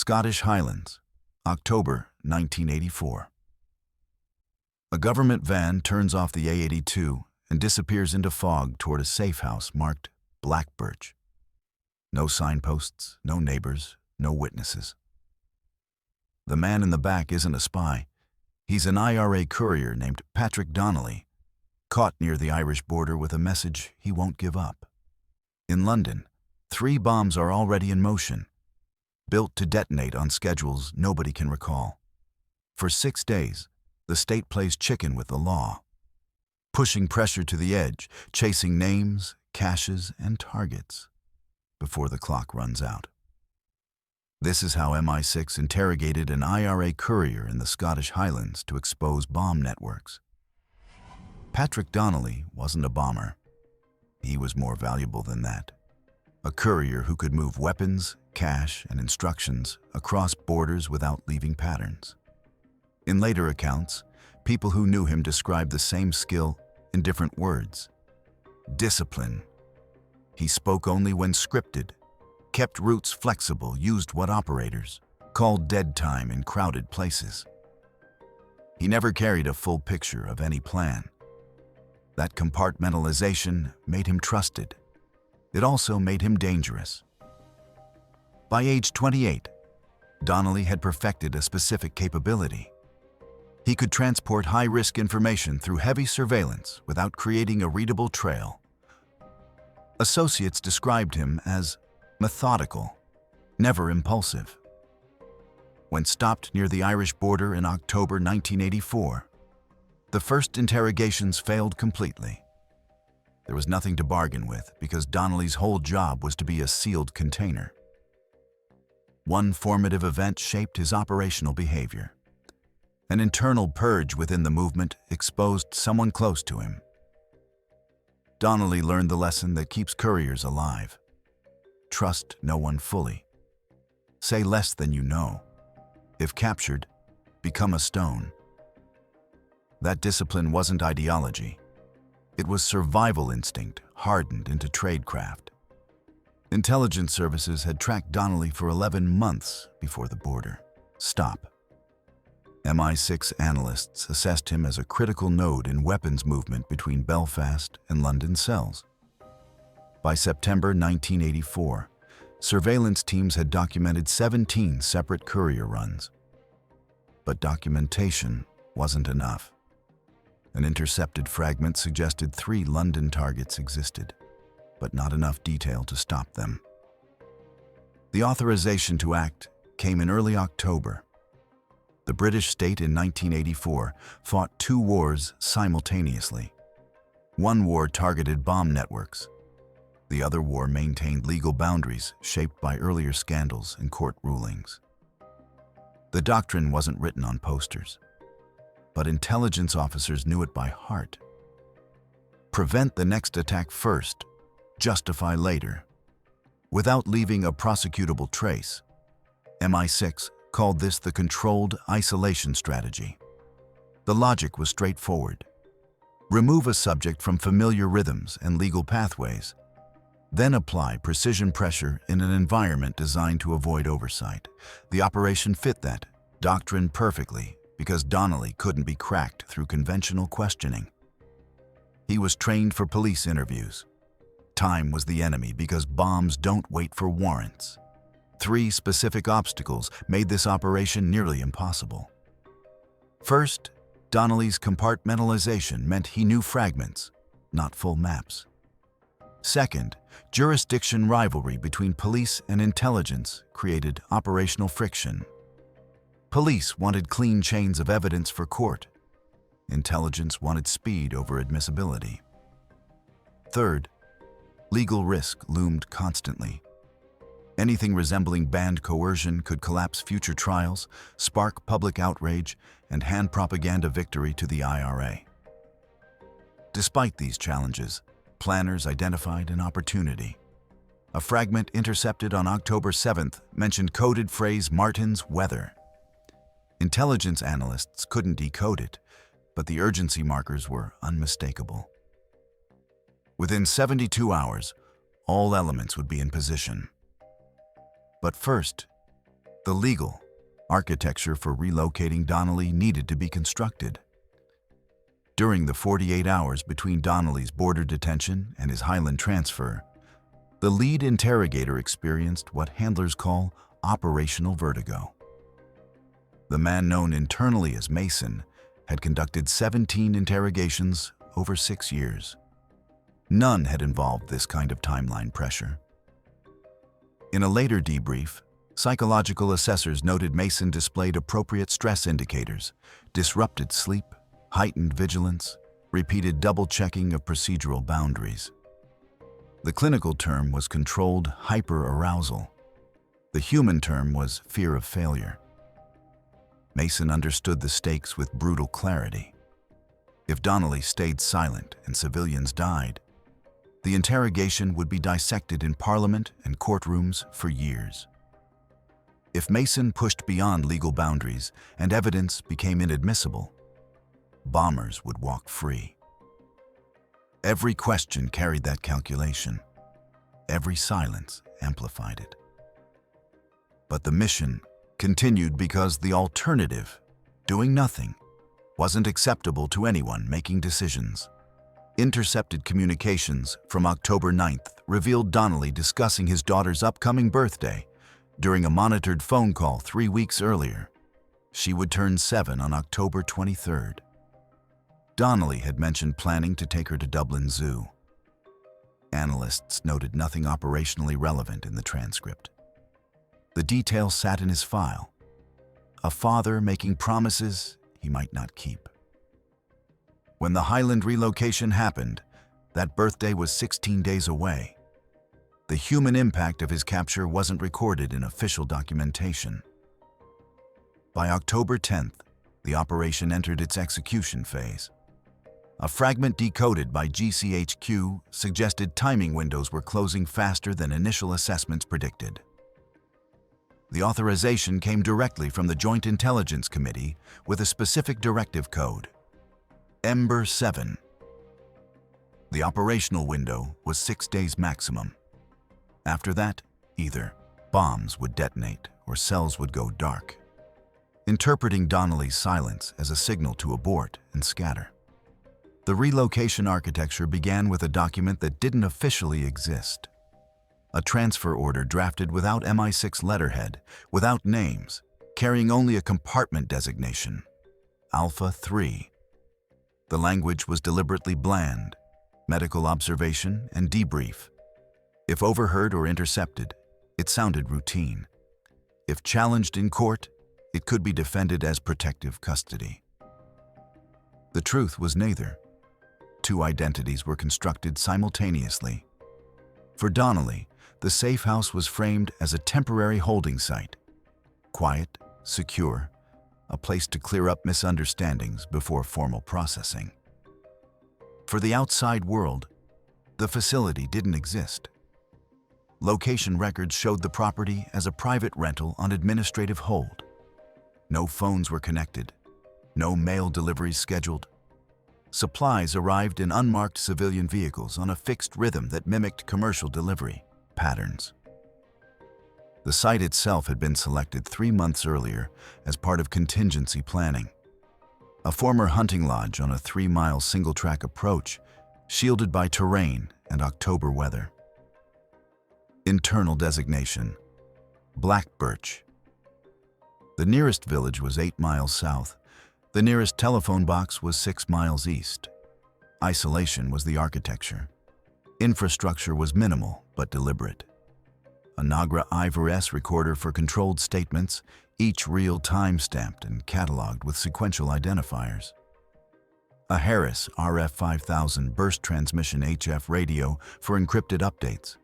Scottish Highlands, October 1984. A government van turns off the A82 and disappears into fog toward a safe house marked Black Birch. No signposts, no neighbors, no witnesses. The man in the back isn't a spy. He's an IRA courier named Patrick Donnelly, caught near the Irish border with a message he won't give up. In London, 3 bombs are already in motion, built to detonate on schedules nobody can recall. For 6 days, the state plays chicken with the law, pushing pressure to the edge, chasing names, caches, and targets before the clock runs out. This is how MI6 interrogated an IRA courier in the Scottish Highlands to expose bomb networks. Patrick Donnelly wasn't a bomber. He was more valuable than that. A courier who could move weapons, cash, and instructions across borders without leaving patterns. In later accounts, people who knew him described the same skill in different words. Discipline. He spoke only when scripted, kept routes flexible, used what operators called dead time in crowded places. He never carried a full picture of any plan. That compartmentalization made him trusted. It also made him dangerous. By age 28, Donnelly had perfected a specific capability. He could transport high-risk information through heavy surveillance without creating a readable trail. Associates described him as methodical, never impulsive. When stopped near the Irish border in October 1984, the first interrogations failed completely. There was nothing to bargain with because Donnelly's whole job was to be a sealed container. One formative event shaped his operational behavior. An internal purge within the movement exposed someone close to him. Donnelly learned the lesson that keeps couriers alive. Trust no one fully. Say less than you know. If captured, become a stone. That discipline wasn't ideology. It was survival instinct hardened into tradecraft. Intelligence services had tracked Donnelly for 11 months before the border. Stop. MI6 analysts assessed him as a critical node in weapons movement between Belfast and London cells. By September 1984, surveillance teams had documented 17 separate courier runs. But documentation wasn't enough. An intercepted fragment suggested 3 London targets existed, but not enough detail to stop them. The authorization to act came in early October. The British state in 1984 fought 2 wars simultaneously. One war targeted bomb networks. The other war maintained legal boundaries shaped by earlier scandals and court rulings. The doctrine wasn't written on posters, but intelligence officers knew it by heart. Prevent the next attack first, justify later. Without leaving a prosecutable trace, MI6 called this the controlled isolation strategy. The logic was straightforward. Remove a subject from familiar rhythms and legal pathways, then apply precision pressure in an environment designed to avoid oversight. The operation fit that doctrine perfectly because Donnelly couldn't be cracked through conventional questioning. He was trained for police interviews. Time was the enemy because bombs don't wait for warrants. 3 specific obstacles made this operation nearly impossible. First, Donnelly's compartmentalization meant he knew fragments, not full maps. Second, jurisdiction rivalry between police and intelligence created operational friction. Police wanted clean chains of evidence for court. Intelligence wanted speed over admissibility. Third, legal risk loomed constantly. Anything resembling banned coercion could collapse future trials, spark public outrage, and hand propaganda victory to the IRA. Despite these challenges, planners identified an opportunity. A fragment intercepted on October 7th mentioned coded phrase Martin's weather. Intelligence analysts couldn't decode it, but the urgency markers were unmistakable. Within 72 hours, all elements would be in position. But first, The legal architecture for relocating Donnelly needed to be constructed. During the 48 hours between Donnelly's border detention and his Highland transfer, the lead interrogator experienced what handlers call operational vertigo. The man known internally as Mason had conducted 17 interrogations over 6 years. None had involved this kind of timeline pressure. In a later debrief, psychological assessors noted Mason displayed appropriate stress indicators, disrupted sleep, heightened vigilance, repeated double-checking of procedural boundaries. The clinical term was controlled hyperarousal. The human term was fear of failure. Mason understood the stakes with brutal clarity. If Donnelly stayed silent and civilians died, the interrogation would be dissected in Parliament and courtrooms for years. If Mason pushed beyond legal boundaries and evidence became inadmissible, bombers would walk free. Every question carried that calculation. Every silence amplified it. But the mission continued because the alternative, doing nothing, wasn't acceptable to anyone making decisions. Intercepted communications from October 9th revealed Donnelly discussing his daughter's upcoming birthday during a monitored phone call 3 weeks earlier. She would turn 7 on October 23rd. Donnelly had mentioned planning to take her to Dublin Zoo. Analysts noted nothing operationally relevant in the transcript. The detail sat in his file. A father making promises he might not keep. When the Highland relocation happened, that birthday was 16 days away. The human impact of his capture wasn't recorded in official documentation. By October 10th, the operation entered its execution phase. A fragment decoded by GCHQ suggested timing windows were closing faster than initial assessments predicted. The authorization came directly from the Joint Intelligence Committee with a specific directive code, Ember 7. The operational window was 6 days maximum. After that, either bombs would detonate or cells would go dark, interpreting Donnelly's silence as a signal to abort and scatter. The relocation architecture began with a document that didn't officially exist. A transfer order drafted without MI6 letterhead, without names, carrying only a compartment designation, Alpha 3. The language was deliberately bland, medical observation and debrief. If overheard or intercepted, it sounded routine. If challenged in court, it could be defended as protective custody. The truth was neither. 2 identities were constructed simultaneously. For Donnelly, the safe house was framed as a temporary holding site. Quiet, secure, a place to clear up misunderstandings before formal processing. For the outside world, the facility didn't exist. Location records showed the property as a private rental on administrative hold. No phones were connected, no mail deliveries scheduled. Supplies arrived in unmarked civilian vehicles on a fixed rhythm that mimicked commercial delivery patterns. The site itself had been selected 3 months earlier as part of contingency planning. A former hunting lodge on a 3-mile single-track approach, shielded by terrain and October weather. Internal designation, Black Birch. The nearest village was 8 miles south. The nearest telephone box was 6 miles east. Isolation was the architecture. Infrastructure was minimal but deliberate. A Nagra IRA recorder for controlled statements, each reel time-stamped and cataloged with sequential identifiers. A Harris RF5000 burst transmission HF radio for encrypted updates.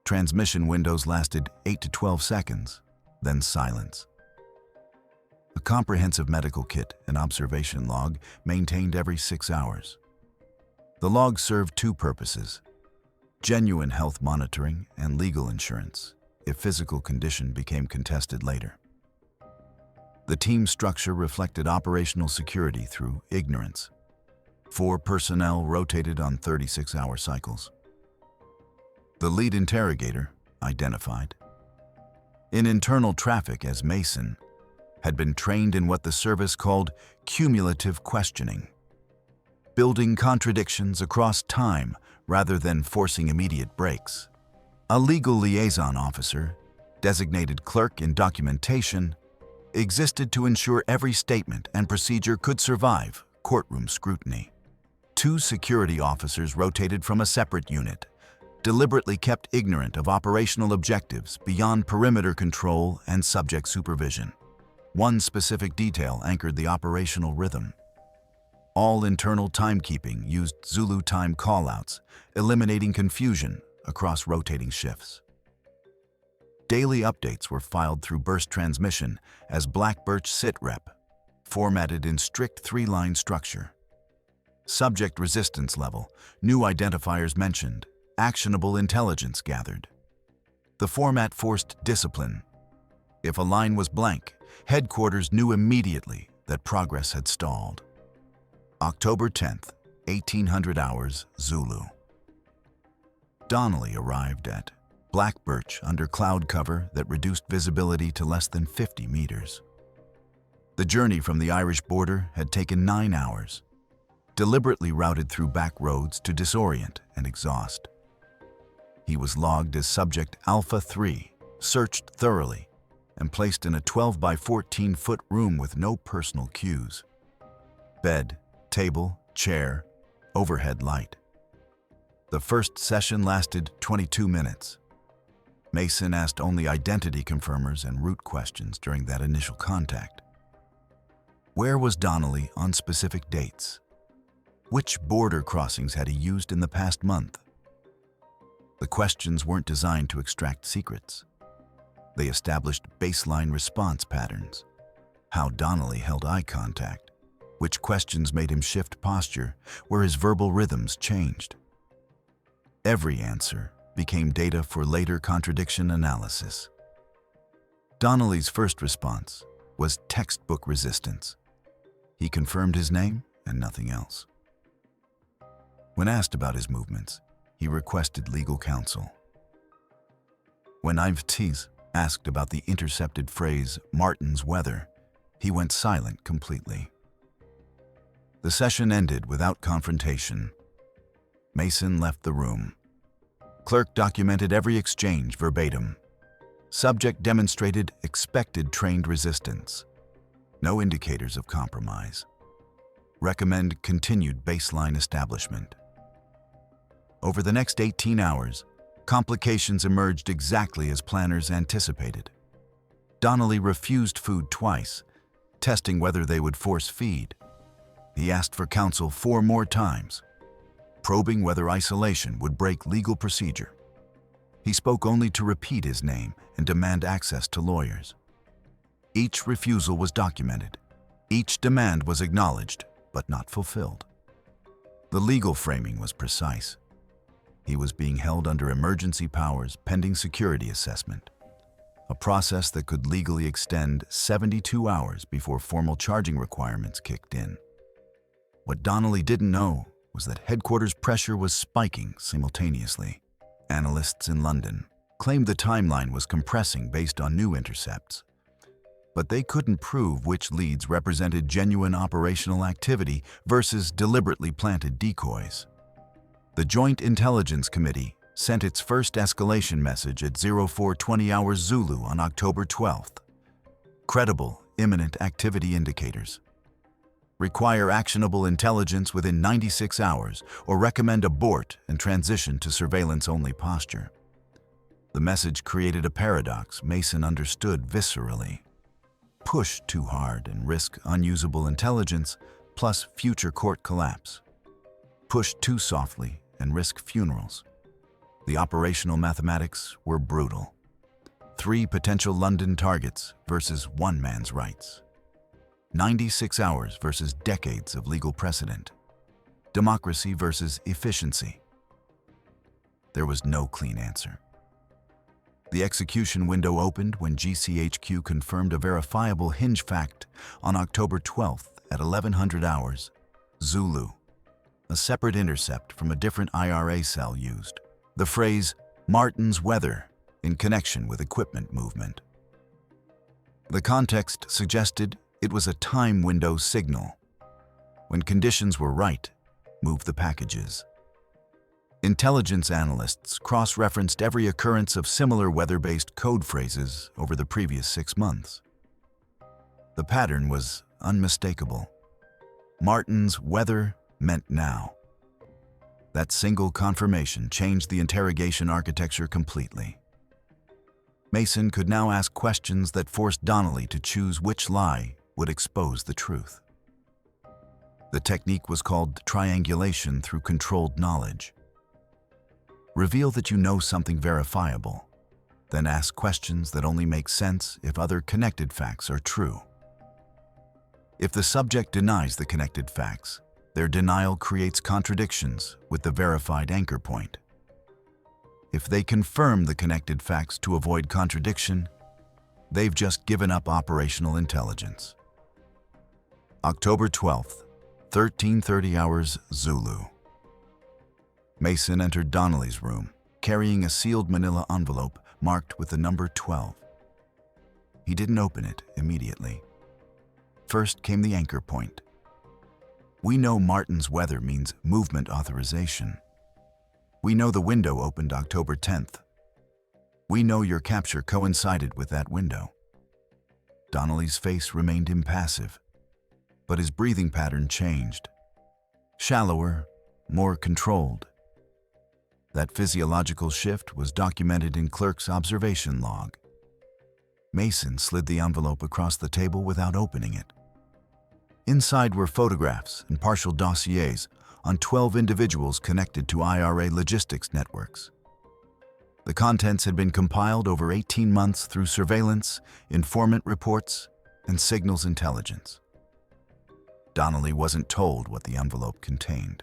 Transmission windows lasted 8 to 12 seconds, then silence. A comprehensive medical kit and observation log maintained every 6 hours. The log served 2 purposes: genuine health monitoring and legal insurance if physical condition became contested later. The team structure reflected operational security through ignorance. 4 personnel rotated on 36-hour cycles. The lead interrogator, identified. in internal traffic as Mason, had been trained in what the service called cumulative questioning, building contradictions across time rather than forcing immediate breaks. A legal liaison officer, designated clerk in documentation, existed to ensure every statement and procedure could survive courtroom scrutiny. 2 security officers rotated from a separate unit, deliberately kept ignorant of operational objectives beyond perimeter control and subject supervision. One specific detail anchored the operational rhythm. All internal timekeeping used Zulu time callouts, eliminating confusion across rotating shifts. Daily updates were filed through burst transmission as Black Birch sitrep, formatted in strict 3-line structure. Subject resistance level, new identifiers mentioned, actionable intelligence gathered. The format forced discipline. If a line was blank, headquarters knew immediately that progress had stalled. October 10th, 1800 hours, Zulu. Donnelly arrived at Black Birch under cloud cover that reduced visibility to less than 50 meters. The journey from the Irish border had taken 9 hours, deliberately routed through back roads to disorient and exhaust. He was logged as Subject Alpha 3, searched thoroughly, and placed in a 12 by 14-foot room with no personal cues. Bed, table, chair, overhead light. The first session lasted 22 minutes. Mason asked only identity confirmers and route questions during that initial contact. Where was Donnelly on specific dates? Which border crossings had he used in the past month? The questions weren't designed to extract secrets. They established baseline response patterns. How Donnelly held eye contact, which questions made him shift posture, where his verbal rhythms changed. Every answer became data for later contradiction analysis. Donnelly's first response was textbook resistance. He confirmed his name and nothing else. When asked about his movements, he requested legal counsel. When IRA asked about the intercepted phrase, "Martin's weather," he went silent completely. The session ended without confrontation. Mason left the room. Clerk documented every exchange verbatim. Subject demonstrated expected trained resistance. No indicators of compromise. Recommend continued baseline establishment. Over the next 18 hours, complications emerged exactly as planners anticipated. Donnelly refused food twice, testing whether they would force feed. He asked for counsel 4 more times, probing whether isolation would break legal procedure. He spoke only to repeat his name and demand access to lawyers. Each refusal was documented. Each demand was acknowledged, but not fulfilled. The legal framing was precise. He was being held under emergency powers pending security assessment, a process that could legally extend 72 hours before formal charging requirements kicked in. What Donnelly didn't know was that headquarters pressure was spiking simultaneously. Analysts in London claimed the timeline was compressing based on new intercepts, but they couldn't prove which leads represented genuine operational activity versus deliberately planted decoys. The Joint Intelligence Committee sent its first escalation message at 0420 hours Zulu on October 12th. Credible, imminent activity indicators. Require actionable intelligence within 96 hours or recommend abort and transition to surveillance-only posture. The message created a paradox Mason understood viscerally. Push too hard and risk unusable intelligence plus future court collapse. Push too softly and risk funerals. The operational mathematics were brutal. 3 potential London targets versus 1 man's rights. 96 hours versus decades of legal precedent. Democracy versus efficiency. There was no clean answer. The execution window opened when GCHQ confirmed a verifiable hinge fact on October 12th at 1100 hours, Zulu. A separate intercept from a different IRA cell used the phrase, "Martin's weather," in connection with equipment movement. The context suggested it was a time window signal. When conditions were right, move the packages. Intelligence analysts cross-referenced every occurrence of similar weather-based code phrases over the previous 6 months. The pattern was unmistakable. Martin's weather meant now. That single confirmation changed the interrogation architecture completely. Mason could now ask questions that forced Donnelly to choose which lie would expose the truth. The technique was called triangulation through controlled knowledge. Reveal that you know something verifiable, then ask questions that only make sense if other connected facts are true. If the subject denies the connected facts, their denial creates contradictions with the verified anchor point. If they confirm the connected facts to avoid contradiction, they've just given up operational intelligence. October 12th, 13:30 hours Zulu. Mason entered Donnelly's room, carrying a sealed manila envelope marked with the number 12. He didn't open it immediately. First came the anchor point. We know Martin's weather means movement authorization. We know the window opened October 10th. We know your capture coincided with that window. Donnelly's face remained impassive, but his breathing pattern changed. Shallower, more controlled. That physiological shift was documented in Clerk's observation log. Mason slid the envelope across the table without opening it. Inside were photographs and partial dossiers on 12 individuals connected to IRA logistics networks. The contents had been compiled over 18 months through surveillance, informant reports, and signals intelligence. Donnelly wasn't told what the envelope contained.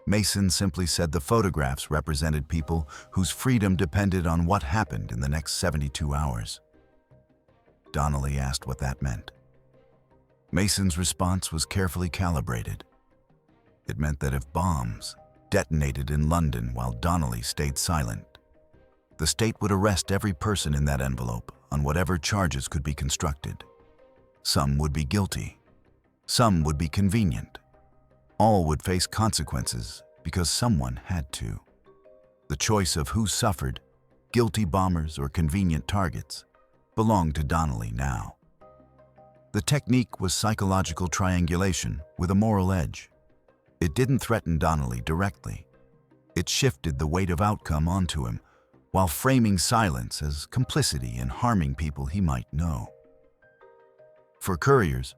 Mason simply said the photographs represented people whose freedom depended on what happened in the next 72 hours. Donnelly asked what that meant. Mason's response was carefully calibrated. It meant that if bombs detonated in London while Donnelly stayed silent, the state would arrest every person in that envelope on whatever charges could be constructed. Some would be guilty. Some would be convenient. All would face consequences because someone had to. The choice of who suffered, guilty bombers or convenient targets, belonged to Donnelly now. The technique was psychological triangulation with a moral edge. It didn't threaten Donnelly directly. It shifted the weight of outcome onto him, while framing silence as complicity in harming people he might know. For couriers,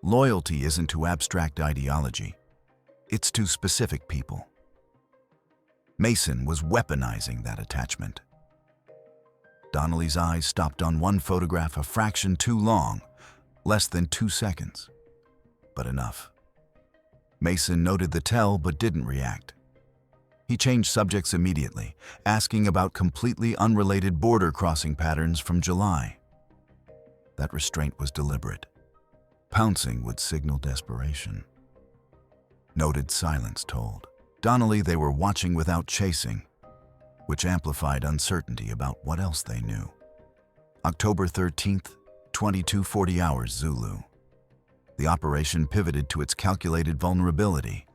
loyalty isn't to abstract ideology. It's to specific people. Mason was weaponizing that attachment. Donnelly's eyes stopped on one photograph a fraction too long, less than 2 seconds. But enough. Mason noted the tell but didn't react. He changed subjects immediately, asking about completely unrelated border crossing patterns from July. That restraint was deliberate. Pouncing would signal desperation. Noted silence told Donnelly they were watching without chasing, which amplified uncertainty about what else they knew. October 13th, 22:40 hours Zulu. The operation pivoted to its calculated vulnerability.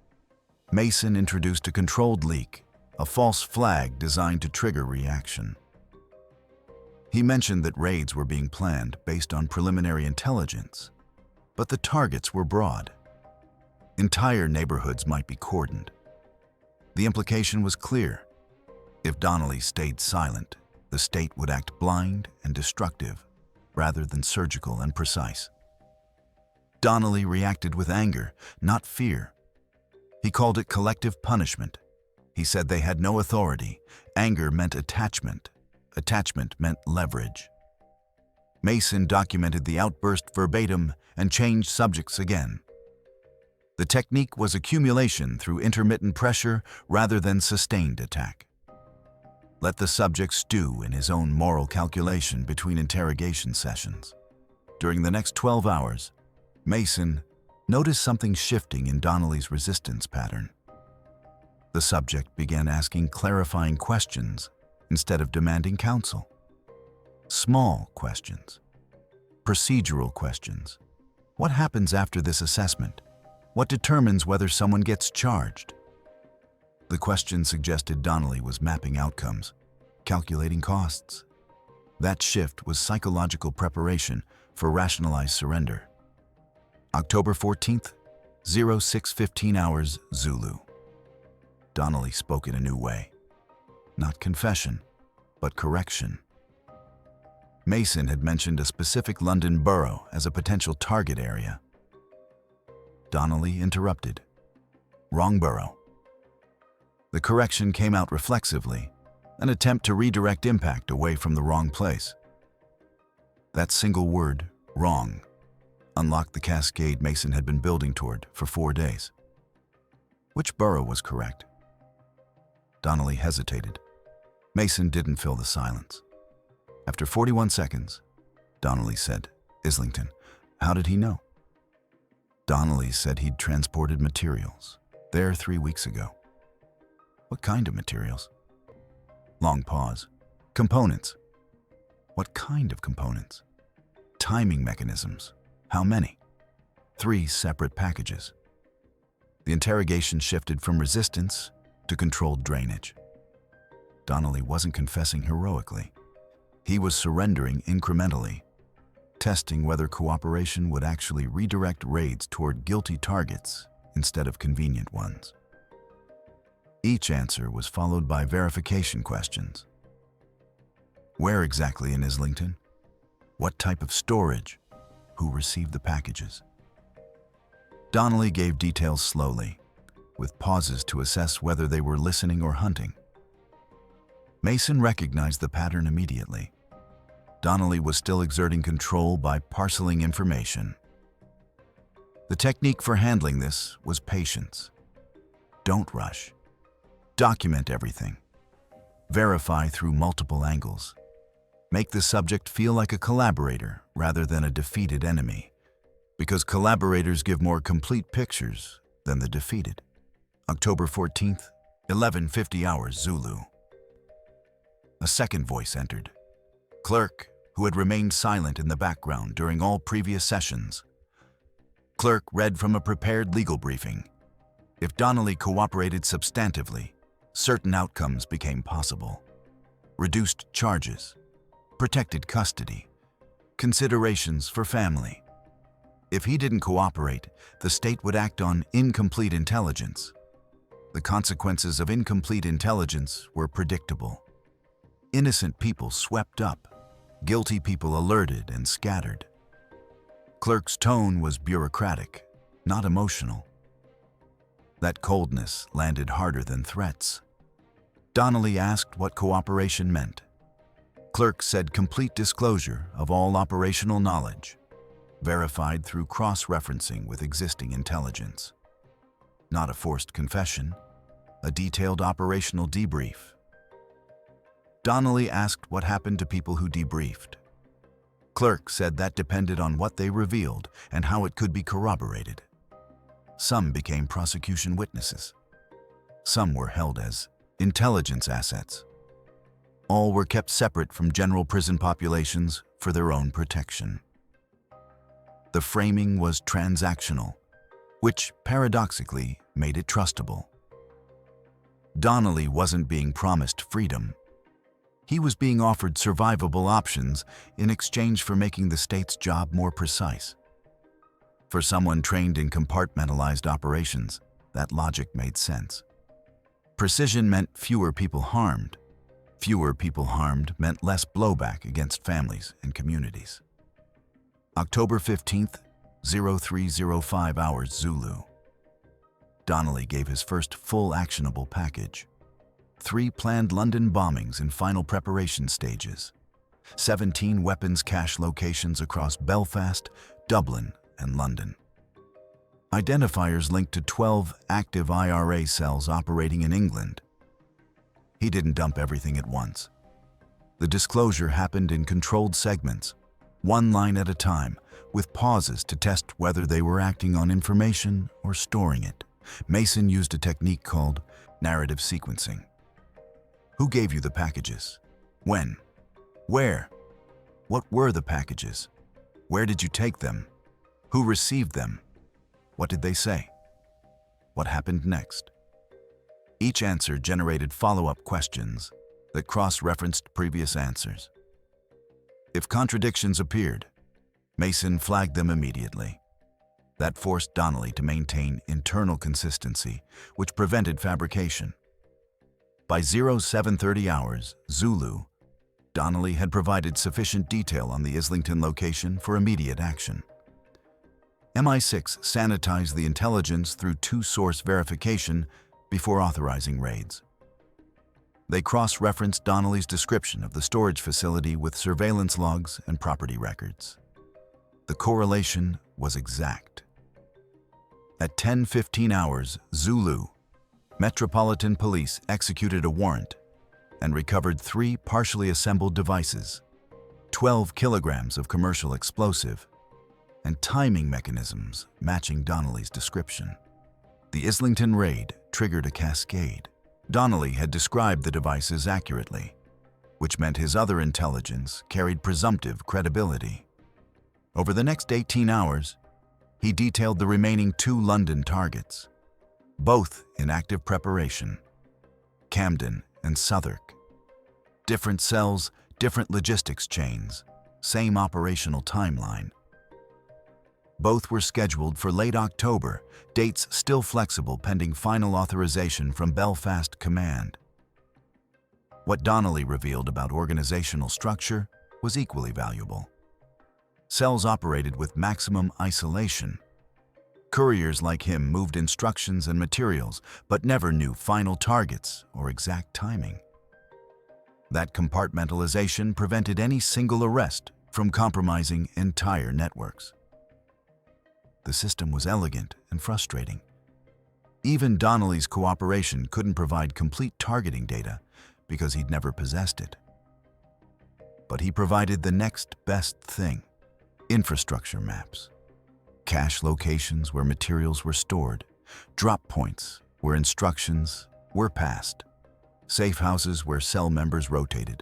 Mason introduced a controlled leak, a false flag designed to trigger reaction. He mentioned that raids were being planned based on preliminary intelligence, but the targets were broad. Entire neighborhoods might be cordoned. The implication was clear. If Donnelly stayed silent, the state would act blind and destructive, rather than surgical and precise. Donnelly reacted with anger, not fear. He called it collective punishment. He said they had no authority. Anger meant attachment. Attachment meant leverage. Mason documented the outburst verbatim and changed subjects again. The technique was accumulation through intermittent pressure rather than sustained attack. Let the subject stew in his own moral calculation between interrogation sessions. During the next 12 hours, Mason noticed something shifting in Donnelly's resistance pattern. The subject began asking clarifying questions instead of demanding counsel. Small questions, Procedural questions. What happens after this assessment? What determines whether someone gets charged? The question suggested Donnelly was mapping outcomes, calculating costs. That shift was psychological preparation for rationalized surrender. October 14th, 06:15 hours Zulu. Donnelly spoke in a new way. Not confession, but correction. Mason had mentioned a specific London borough as a potential target area. Donnelly interrupted. Wrong borough. The correction came out reflexively, an attempt to redirect impact away from the wrong place. That single word, wrong, unlocked the cascade Mason had been building toward for 4 days. Which borough was correct? Donnelly hesitated. Mason didn't fill the silence. After 41 seconds, Donnelly said, Islington. How did he know? Donnelly said he'd transported materials there 3 weeks ago. What kind of materials? Long pause. Components. What kind of components? Timing mechanisms. How many? 3 separate packages. The interrogation shifted from resistance to controlled drainage. Donnelly wasn't confessing heroically. He was surrendering incrementally, testing whether cooperation would actually redirect raids toward guilty targets instead of convenient ones. Each answer was followed by verification questions. Where exactly in Islington? What type of storage? Who received the packages? Donnelly gave details slowly, with pauses to assess whether they were listening or hunting. Mason recognized the pattern immediately. Donnelly was still exerting control by parceling information. The technique for handling this was patience. Don't rush. Document everything. Verify through multiple angles. Make the subject feel like a collaborator rather than a defeated enemy, because collaborators give more complete pictures than the defeated. October 14th, 11:50 hours Zulu. A second voice entered. Clerk, who had remained silent in the background during all previous sessions. Clerk read from a prepared legal briefing. If Donnelly cooperated substantively, certain outcomes became possible. Reduced charges, protected custody, considerations for family. If he didn't cooperate, the state would act on incomplete intelligence. The consequences of incomplete intelligence were predictable. Innocent people swept up, guilty people alerted and scattered. Clerk's tone was bureaucratic, not emotional. That coldness landed harder than threats. Donnelly asked what cooperation meant. Clerk said complete disclosure of all operational knowledge, verified through cross-referencing with existing intelligence. Not a forced confession, a detailed operational debrief. Donnelly asked what happened to people who debriefed. Clerk said that depended on what they revealed and how it could be corroborated. Some became prosecution witnesses. Some were held as intelligence assets. All were kept separate from general prison populations for their own protection. The framing was transactional, which paradoxically made it trustable. Donnelly wasn't being promised freedom. He was being offered survivable options in exchange for making the state's job more precise. For someone trained in compartmentalized operations, that logic made sense. Precision meant fewer people harmed. Fewer people harmed meant less blowback against families and communities. October 15th, 03:05 hours Zulu. Donnelly gave his first full actionable package. 3 planned London bombings in final preparation stages. 17 weapons cache locations across Belfast, Dublin, and London. Identifiers linked to 12 active IRA cells operating in England. He didn't dump everything at once. The disclosure happened in controlled segments, one line at a time, with pauses to test whether they were acting on information or storing it. Mason used a technique called narrative sequencing. Who gave you the packages? When? Where? What were the packages? Where did you take them? Who received them? What did they say? What happened next? Each answer generated follow-up questions that cross-referenced previous answers. If contradictions appeared, Mason flagged them immediately. That forced Donnelly to maintain internal consistency, which prevented fabrication. By 0730 hours, Zulu, Donnelly had provided sufficient detail on the Islington location for immediate action. MI6 sanitized the intelligence through two-source verification before authorizing raids. They cross-referenced Donnelly's description of the storage facility with surveillance logs and property records. The correlation was exact. At 10:15 hours, Zulu, Metropolitan Police executed a warrant and recovered 3 partially assembled devices, 12 kilograms of commercial explosive, and timing mechanisms matching Donnelly's description. The Islington raid triggered a cascade. Donnelly had described the devices accurately, which meant his other intelligence carried presumptive credibility. Over the next 18 hours, he detailed the remaining 2 London targets, both in active preparation, Camden and Southwark. Different cells, different logistics chains, same operational timeline. Both were scheduled for late October, dates still flexible pending final authorization from Belfast Command. What Donnelly revealed about organizational structure was equally valuable. Cells operated with maximum isolation. Couriers like him moved instructions and materials, but never knew final targets or exact timing. That compartmentalization prevented any single arrest from compromising entire networks. The system was elegant and frustrating. Even Donnelly's cooperation couldn't provide complete targeting data because he'd never possessed it. But he provided the next best thing: infrastructure maps, cache locations where materials were stored, drop points where instructions were passed, safe houses where cell members rotated,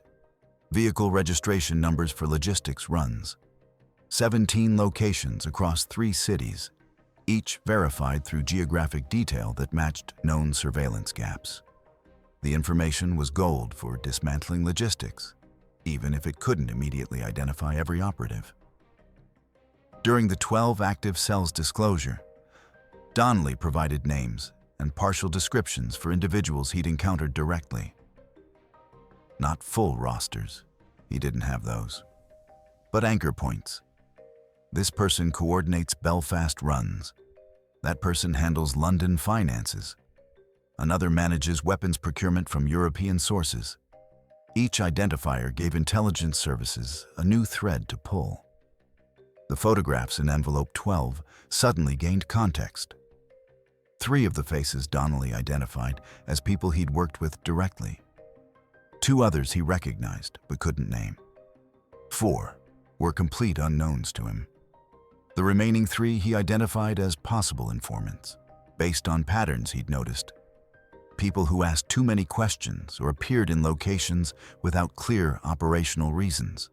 vehicle registration numbers for logistics runs, 17 locations across 3 cities, each verified through geographic detail that matched known surveillance gaps. The information was gold for dismantling logistics, even if it couldn't immediately identify every operative. During the 12 active cells disclosure, Donnelly provided names and partial descriptions for individuals he'd encountered directly. Not full rosters, he didn't have those, but anchor points. This person coordinates Belfast runs. That person handles London finances. Another manages weapons procurement from European sources. Each identifier gave intelligence services a new thread to pull. The photographs in envelope 12 suddenly gained context. 3 of the faces Donnelly identified as people he'd worked with directly. 2 others he recognized but couldn't name. 4 were complete unknowns to him. The remaining 3 he identified as possible informants, based on patterns he'd noticed. People who asked too many questions or appeared in locations without clear operational reasons.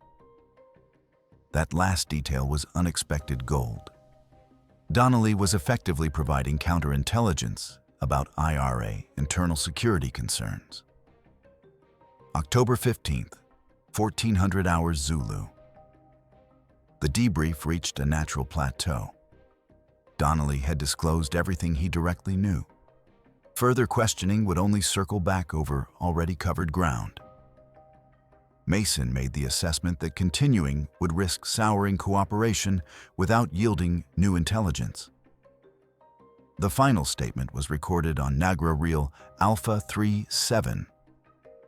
That last detail was unexpected gold. Donnelly was effectively providing counterintelligence about IRA internal security concerns. October 15th, 1400 hours Zulu. The debrief reached a natural plateau. Donnelly had disclosed everything he directly knew. Further questioning would only circle back over already covered ground. Mason made the assessment that continuing would risk souring cooperation without yielding new intelligence. The final statement was recorded on Nagra Reel Alpha 3-7,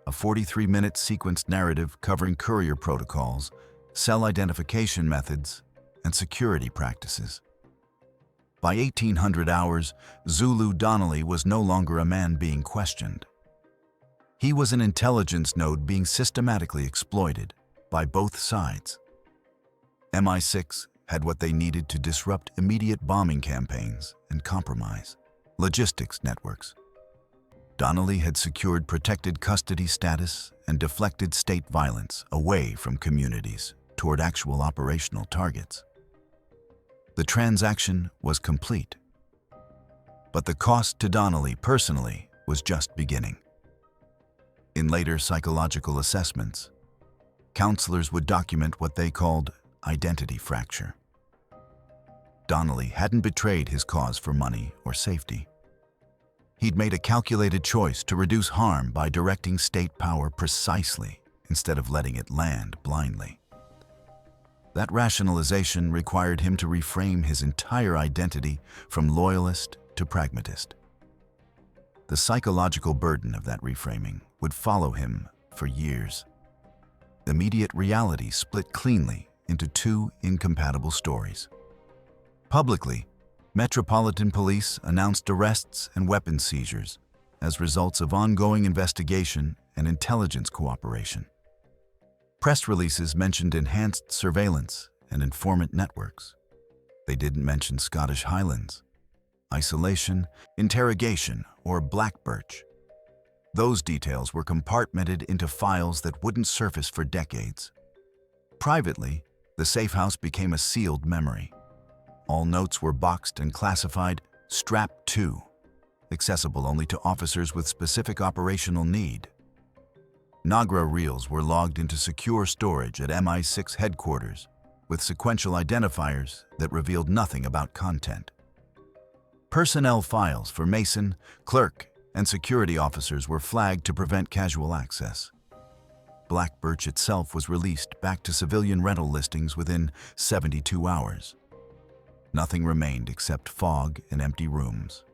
a 43-minute sequenced narrative covering courier protocols, cell identification methods, and security practices. By 1800 hours, Zulu Donnelly was no longer a man being questioned. He was an intelligence node being systematically exploited by both sides. MI6 had what they needed to disrupt immediate bombing campaigns and compromise logistics networks. Donnelly had secured protected custody status and deflected state violence away from communities toward actual operational targets. The transaction was complete. But the cost to Donnelly personally was just beginning. In later psychological assessments, counselors would document what they called identity fracture. Donnelly hadn't betrayed his cause for money or safety. He'd made a calculated choice to reduce harm by directing state power precisely instead of letting it land blindly. That rationalization required him to reframe his entire identity from loyalist to pragmatist. The psychological burden of that reframing would follow him for years. Immediate reality split cleanly into two incompatible stories. Publicly, Metropolitan Police announced arrests and weapons seizures as results of ongoing investigation and intelligence cooperation. Press releases mentioned enhanced surveillance and informant networks. They didn't mention Scottish Highlands, isolation, interrogation, or Black Birch. Those details were compartmented into files that wouldn't surface for decades. Privately, the safe house became a sealed memory. All notes were boxed and classified Strap 2, accessible only to officers with specific operational need. Nagra reels were logged into secure storage at MI6 headquarters with sequential identifiers that revealed nothing about content. Personnel files for Mason, clerk, and security officers were flagged to prevent casual access. Black Birch itself was released back to civilian rental listings within 72 hours. Nothing remained except fog and empty rooms.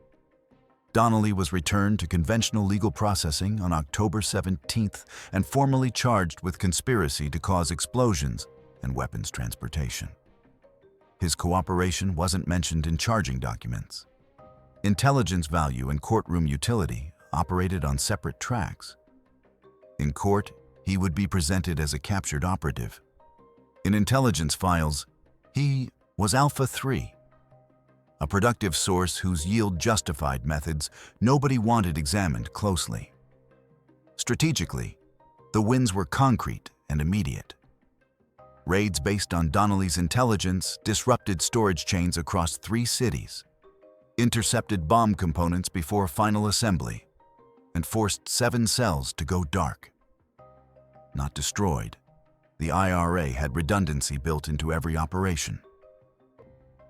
Donnelly was returned to conventional legal processing on October 17th and formally charged with conspiracy to cause explosions and weapons transportation. His cooperation wasn't mentioned in charging documents. Intelligence value and courtroom utility operated on separate tracks. In court, he would be presented as a captured operative. In intelligence files, he was Alpha 3, a productive source whose yield justified methods nobody wanted examined closely. Strategically, the wins were concrete and immediate. Raids based on Donnelly's intelligence disrupted storage chains across 3 cities, intercepted bomb components before final assembly, and forced 7 cells to go dark. Not destroyed, the IRA had redundancy built into every operation.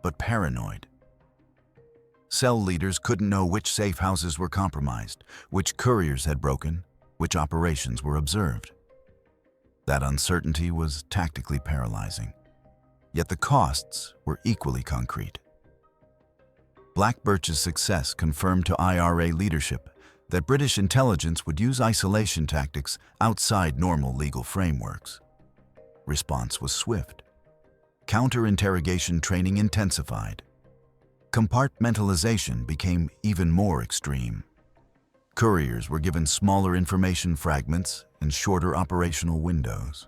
But paranoid. Cell leaders couldn't know which safe houses were compromised, which couriers had broken, which operations were observed. That uncertainty was tactically paralyzing, yet the costs were equally concrete. Black Birch's success confirmed to IRA leadership that British intelligence would use isolation tactics outside normal legal frameworks. Response was swift. Counter-interrogation training intensified. Compartmentalization became even more extreme. Couriers were given smaller information fragments and shorter operational windows.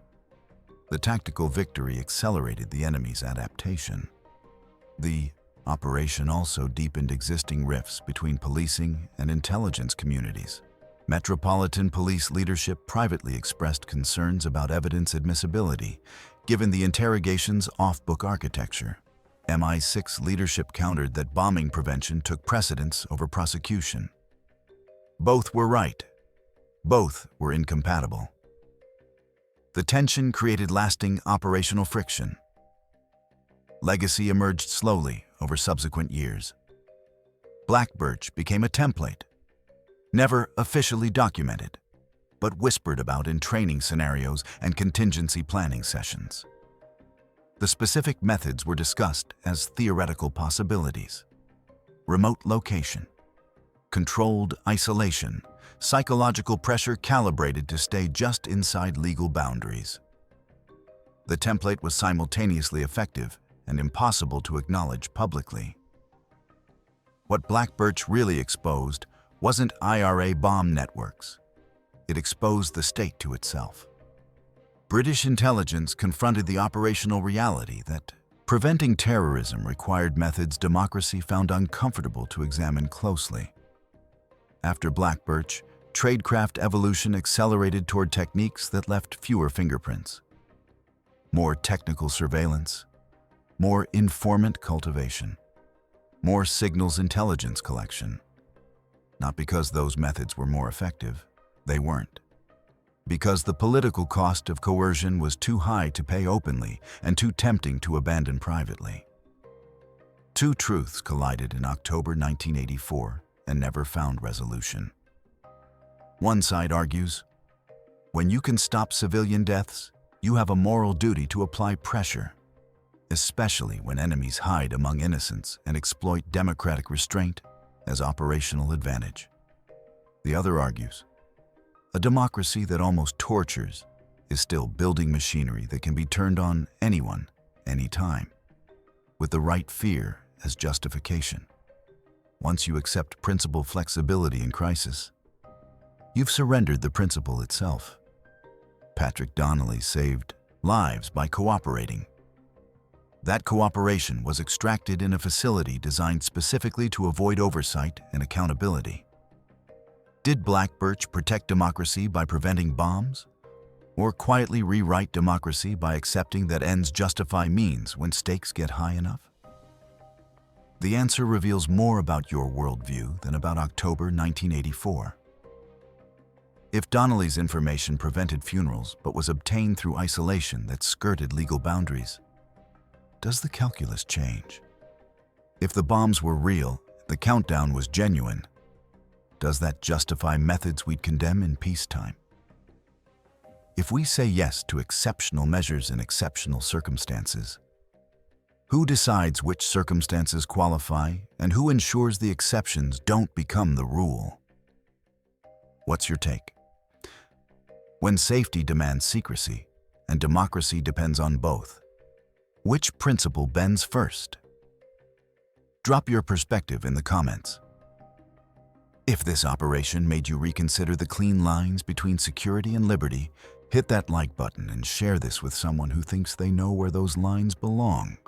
The tactical victory accelerated the enemy's adaptation. The operation also deepened existing rifts between policing and intelligence communities. Metropolitan Police leadership privately expressed concerns about evidence admissibility, given the interrogation's off-book architecture. MI6 leadership countered that bombing prevention took precedence over prosecution. Both were right. Both were incompatible. The tension created lasting operational friction. Legacy emerged slowly over subsequent years. Black Birch became a template, never officially documented, but whispered about in training scenarios and contingency planning sessions. The specific methods were discussed as theoretical possibilities: remote location, controlled isolation, psychological pressure calibrated to stay just inside legal boundaries. The template was simultaneously effective and impossible to acknowledge publicly. What Black Birch really exposed wasn't IRA bomb networks. It exposed the state to itself. British intelligence confronted the operational reality that preventing terrorism required methods democracy found uncomfortable to examine closely. After Black Birch, tradecraft evolution accelerated toward techniques that left fewer fingerprints. More technical surveillance, more informant cultivation, more signals intelligence collection. Not because those methods were more effective, they weren't. Because the political cost of coercion was too high to pay openly and too tempting to abandon privately. Two truths collided in October 1984 and never found resolution. One side argues, when you can stop civilian deaths, you have a moral duty to apply pressure, especially when enemies hide among innocents and exploit democratic restraint as operational advantage. The other argues, a democracy that almost tortures is still building machinery that can be turned on anyone, anytime, with the right fear as justification. Once you accept principle flexibility in crisis, you've surrendered the principle itself. Patrick Donnelly saved lives by cooperating. That cooperation was extracted in a facility designed specifically to avoid oversight and accountability. Did Black Birch protect democracy by preventing bombs? Or quietly rewrite democracy by accepting that ends justify means when stakes get high enough? The answer reveals more about your worldview than about October 1984. If Donnelly's information prevented funerals but was obtained through isolation that skirted legal boundaries, does the calculus change? If the bombs were real, the countdown was genuine, does that justify methods we'd condemn in peacetime? If we say yes to exceptional measures in exceptional circumstances, who decides which circumstances qualify and who ensures the exceptions don't become the rule? What's your take? When safety demands secrecy and democracy depends on both, which principle bends first? Drop your perspective in the comments. If this operation made you reconsider the clean lines between security and liberty, hit that like button and share this with someone who thinks they know where those lines belong.